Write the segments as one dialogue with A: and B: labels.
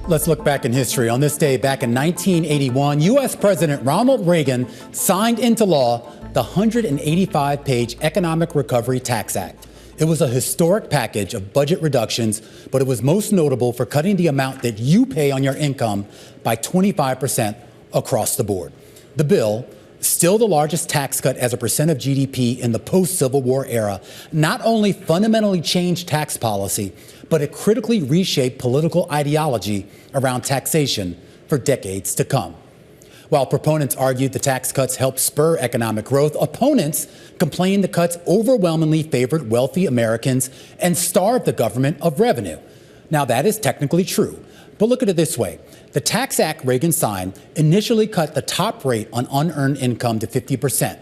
A: Let's look back in history. On this day, back in 1981, U.S. President Ronald Reagan signed into law the 185-page Economic Recovery Tax Act. It was a historic package of budget reductions, but it was most notable for cutting the amount that you pay on your income by 25% across the board. The bill, still the largest tax cut as a percent of GDP in the post-Civil War era, not only fundamentally changed tax policy, but it critically reshaped political ideology around taxation for decades to come. While proponents argued the tax cuts helped spur economic growth, opponents complained the cuts overwhelmingly favored wealthy Americans and starved the government of revenue. Now, that is technically true, but look at it this way. The Tax Act Reagan signed initially cut the top rate on unearned income to 50%.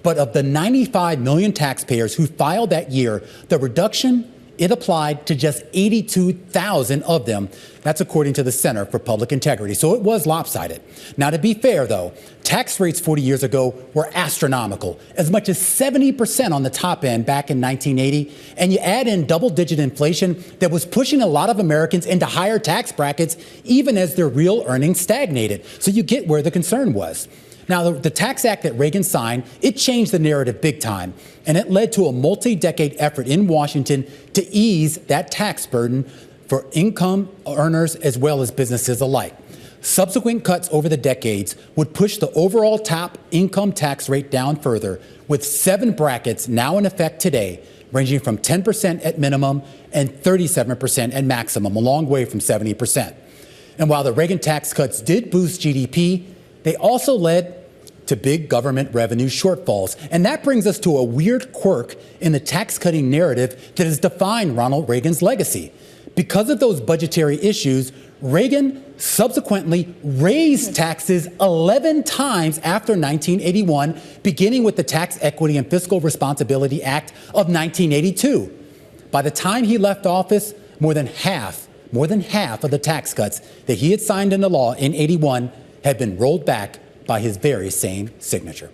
A: But of the 95 million taxpayers who filed that year, the reduction, it applied to just 82,000 of them. That's according to the Center for Public Integrity. So it was lopsided. Now, to be fair, though, tax rates 40 years ago were astronomical, as much as 70% on the top end back in 1980. And you add in double-digit inflation that was pushing a lot of Americans into higher tax brackets, even as their real earnings stagnated. So you get where the concern was. Now, the Tax Act that Reagan signed, it changed the narrative big time, and it led to a multi-decade effort in Washington to ease that tax burden for income earners as well as businesses alike. Subsequent cuts over the decades would push the overall top income tax rate down further, with 7 brackets now in effect today, ranging from 10% at minimum and 37% at maximum, a long way from 70%. And while the Reagan tax cuts did boost GDP, they also led to big government revenue shortfalls. And that brings us to a weird quirk in the tax-cutting narrative that has defined Ronald Reagan's legacy. Because of those budgetary issues, Reagan subsequently raised taxes 11 times after 1981, beginning with the Tax Equity and Fiscal Responsibility Act of 1982. By the time he left office, more than half of the tax cuts that he had signed into law in 81 had been rolled back by his very same signature.